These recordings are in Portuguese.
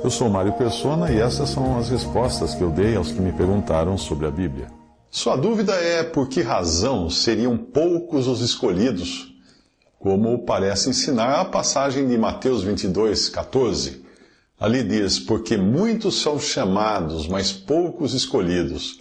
Eu sou Mário Persona e essas são as respostas que eu dei aos que me perguntaram sobre a Bíblia. Sua dúvida é por que razão seriam poucos os escolhidos, como parece ensinar a passagem de Mateus 22:14. Ali diz, porque muitos são chamados, mas poucos escolhidos.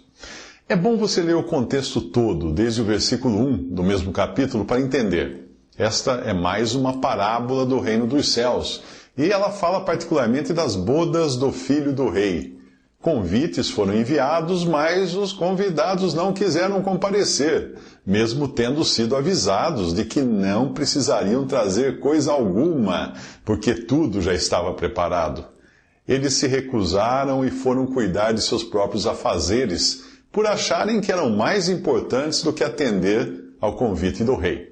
É bom você ler o contexto todo, desde o versículo 1 do mesmo capítulo, para entender. Esta é mais uma parábola do reino dos céus, e ela fala particularmente das bodas do filho do rei. Convites foram enviados, mas os convidados não quiseram comparecer, mesmo tendo sido avisados de que não precisariam trazer coisa alguma, porque tudo já estava preparado. Eles se recusaram e foram cuidar de seus próprios afazeres, por acharem que eram mais importantes do que atender ao convite do rei.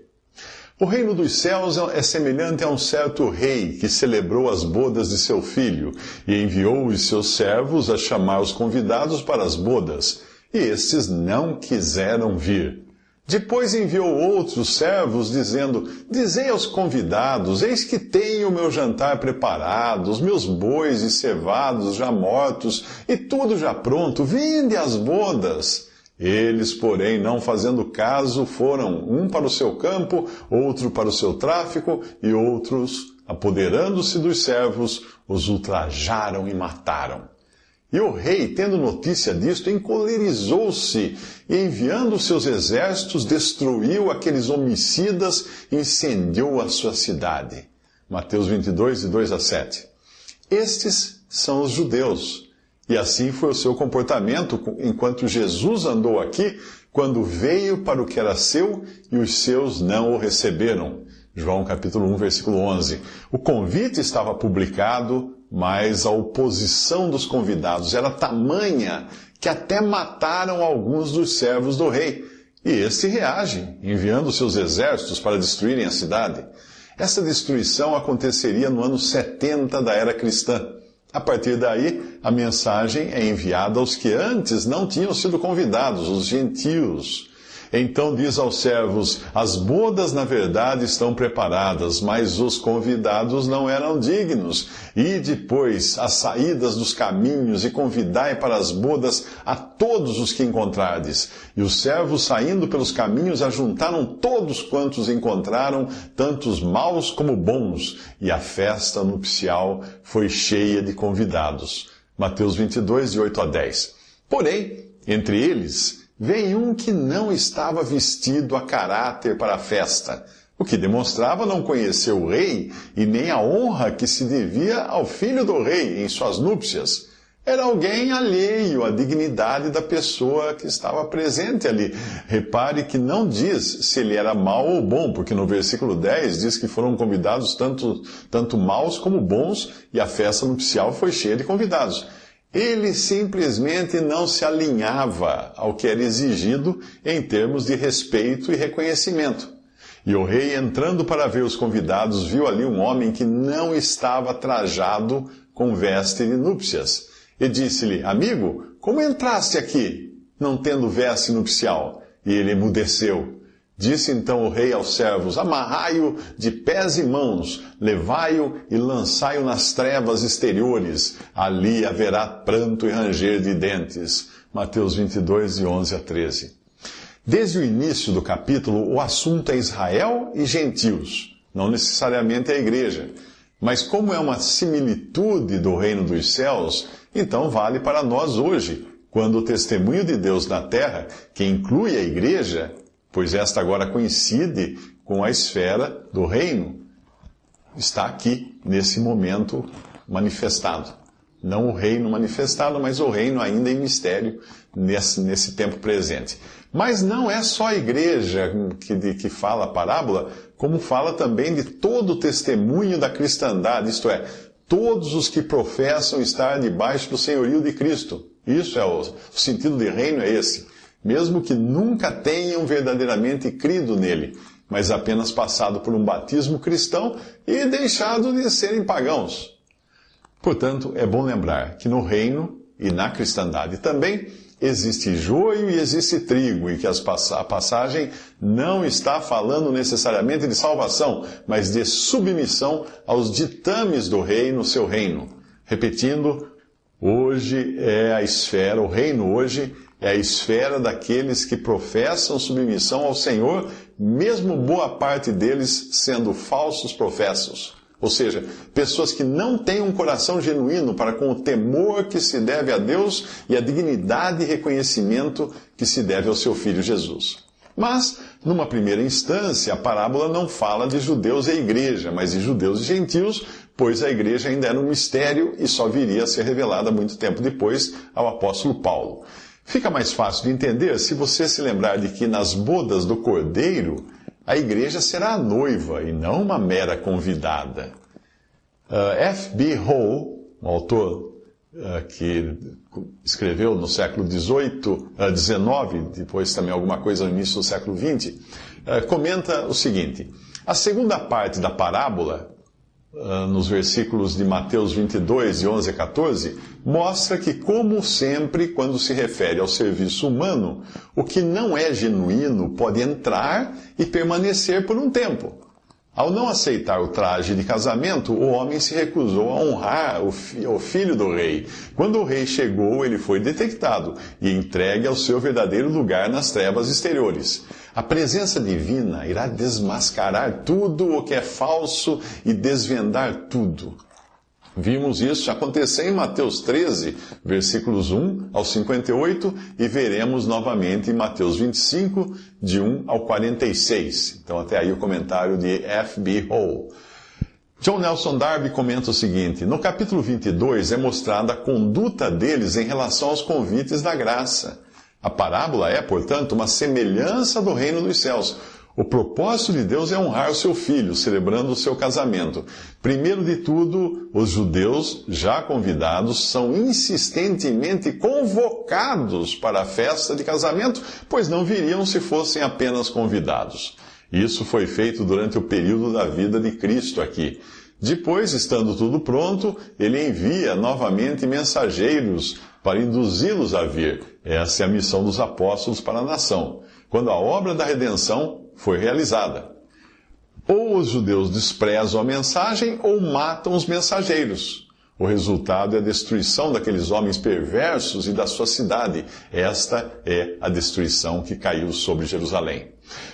O reino dos céus é semelhante a um certo rei que celebrou as bodas de seu filho e enviou os seus servos a chamar os convidados para as bodas, e estes não quiseram vir. Depois enviou outros servos, dizendo, dizei aos convidados, eis que tenho o meu jantar preparado, os meus bois e cevados já mortos, e tudo já pronto, vinde às bodas. Eles, porém, não fazendo caso, foram um para o seu campo, outro para o seu tráfico, e outros, apoderando-se dos servos, os ultrajaram e mataram. E o rei, tendo notícia disto, encolerizou-se e, enviando seus exércitos, destruiu aqueles homicidas e incendiou a sua cidade. Mateus 22, de 2-7. Estes são os judeus. E assim foi o seu comportamento enquanto Jesus andou aqui, quando veio para o que era seu e os seus não o receberam. João capítulo 1, versículo 11. O convite estava publicado, mas a oposição dos convidados era tamanha que até mataram alguns dos servos do rei. E este reage, enviando seus exércitos para destruírem a cidade. Essa destruição aconteceria no ano 70 da era cristã. A partir daí, a mensagem é enviada aos que antes não tinham sido convidados, os gentios. Então diz aos servos, as bodas na verdade estão preparadas, mas os convidados não eram dignos. E depois, as saídas dos caminhos e convidai para as bodas a todos os que encontrardes. E os servos saindo pelos caminhos ajuntaram todos quantos encontraram, tanto os maus como bons. E a festa nupcial foi cheia de convidados. Mateus 22, de 8-10. Porém, entre eles, vem um que não estava vestido a caráter para a festa, o que demonstrava não conhecer o rei e nem a honra que se devia ao filho do rei em suas núpcias. Era alguém alheio à dignidade da pessoa que estava presente ali. Repare que não diz se ele era mau ou bom, porque no versículo 10 diz que foram convidados tanto maus como bons, e a festa nupcial foi cheia de convidados. Ele simplesmente não se alinhava ao que era exigido em termos de respeito e reconhecimento. E o rei, entrando para ver os convidados, viu ali um homem que não estava trajado com veste de núpcias. E disse-lhe, amigo, como entraste aqui, não tendo veste nupcial? E ele emudeceu. Disse então o rei aos servos, amarrai-o de pés e mãos, levai-o e lançai-o nas trevas exteriores. Ali haverá pranto e ranger de dentes. Mateus 22, de 11-13. Desde o início do capítulo, o assunto é Israel e gentios, não necessariamente a igreja. Mas como é uma similitude do reino dos céus, então vale para nós hoje, quando o testemunho de Deus na terra, que inclui a igreja, pois esta agora coincide com a esfera do reino, está aqui, nesse momento manifestado. Não o reino manifestado, mas o reino ainda em mistério, nesse tempo presente. Mas não é só a igreja que fala a parábola, como fala também de todo o testemunho da cristandade, isto é, todos os que professam estar debaixo do senhorio de Cristo. Isso é o sentido de reino é esse. Mesmo que nunca tenham verdadeiramente crido nele, mas apenas passado por um batismo cristão e deixado de serem pagãos. Portanto, é bom lembrar que no reino e na cristandade também, existe joio e existe trigo, e que a passagem não está falando necessariamente de salvação, mas de submissão aos ditames do rei no seu reino. Repetindo, hoje é a esfera, o reino hoje é a esfera daqueles que professam submissão ao Senhor, mesmo boa parte deles sendo falsos professos. Ou seja, pessoas que não têm um coração genuíno para com o temor que se deve a Deus e a dignidade e reconhecimento que se deve ao seu Filho Jesus. Mas, numa primeira instância, a parábola não fala de judeus e igreja, mas de judeus e gentios, pois a igreja ainda era um mistério e só viria a ser revelada muito tempo depois ao apóstolo Paulo. Fica mais fácil de entender se você se lembrar de que nas bodas do Cordeiro, a igreja será a noiva e não uma mera convidada. F.B. Hall, um autor que escreveu no século XIX, depois também alguma coisa no início do século XX, comenta o seguinte: a segunda parte da parábola, nos versículos de Mateus 22, de 11 a 14, mostra que, como sempre, quando se refere ao serviço humano, o que não é genuíno pode entrar e permanecer por um tempo. Ao não aceitar o traje de casamento, o homem se recusou a honrar o filho do rei. Quando o rei chegou, ele foi detectado e entregue ao seu verdadeiro lugar nas trevas exteriores. A presença divina irá desmascarar tudo o que é falso e desvendar tudo. Vimos isso acontecer em Mateus 13, versículos 1 ao 58, e veremos novamente em Mateus 25, de 1 ao 46. Então, até aí o comentário de F.B. Hall. John Nelson Darby comenta o seguinte: no capítulo 22 é mostrada a conduta deles em relação aos convites da graça. A parábola é, portanto, uma semelhança do reino dos céus. O propósito de Deus é honrar o seu filho, celebrando o seu casamento. Primeiro de tudo, os judeus, já convidados, são insistentemente convocados para a festa de casamento, pois não viriam se fossem apenas convidados. Isso foi feito durante o período da vida de Cristo aqui. Depois, estando tudo pronto, ele envia novamente mensageiros para induzi-los a vir. Essa é a missão dos apóstolos para a nação, quando a obra da redenção foi realizada. Ou os judeus desprezam a mensagem ou matam os mensageiros. O resultado é a destruição daqueles homens perversos e da sua cidade. Esta é a destruição que caiu sobre Jerusalém.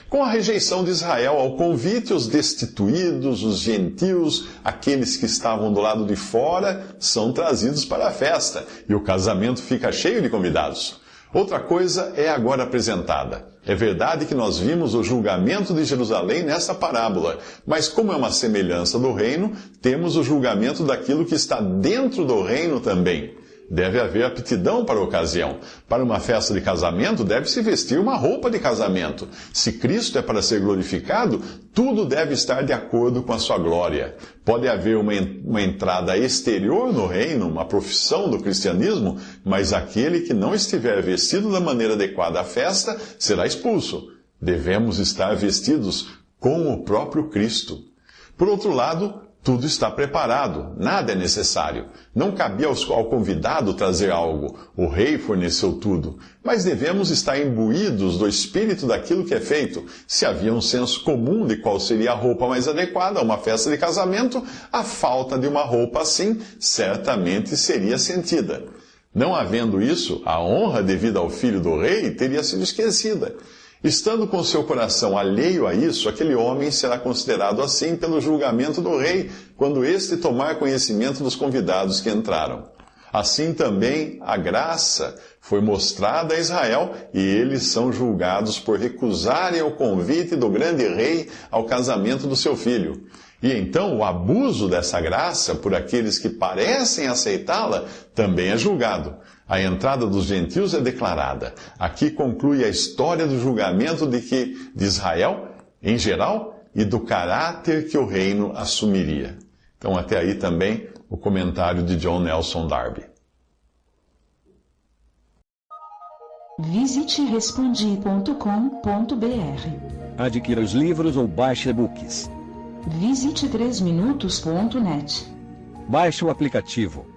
Com a rejeição de Israel ao convite, os destituídos, os gentios, aqueles que estavam do lado de fora, são trazidos para a festa, e o casamento fica cheio de convidados. Outra coisa é agora apresentada. É verdade que nós vimos o julgamento de Jerusalém nessa parábola, mas como é uma semelhança do reino, temos o julgamento daquilo que está dentro do reino também. Deve haver aptidão para a ocasião. Para uma festa de casamento, deve-se vestir uma roupa de casamento. Se Cristo é para ser glorificado, tudo deve estar de acordo com a sua glória. Pode haver uma entrada exterior no reino, uma profissão do cristianismo, mas aquele que não estiver vestido da maneira adequada à festa será expulso. Devemos estar vestidos com o próprio Cristo. Por outro lado, tudo está preparado, nada é necessário. Não cabia ao convidado trazer algo, o rei forneceu tudo. Mas devemos estar imbuídos do espírito daquilo que é feito. Se havia um senso comum de qual seria a roupa mais adequada a uma festa de casamento, a falta de uma roupa assim certamente seria sentida. Não havendo isso, a honra devida ao filho do rei teria sido esquecida. Estando com seu coração alheio a isso, aquele homem será considerado assim pelo julgamento do rei, quando este tomar conhecimento dos convidados que entraram. Assim também a graça foi mostrada a Israel, e eles são julgados por recusarem o convite do grande rei ao casamento do seu filho. E então o abuso dessa graça por aqueles que parecem aceitá-la também é julgado. A entrada dos gentios é declarada. Aqui conclui a história do julgamento de Israel, em geral, e do caráter que o reino assumiria. Então, até aí também o comentário de John Nelson Darby. Visite respondi.com.br. Adquira os livros ou baixe e-books. Visite 3minutos.net. Baixe o aplicativo.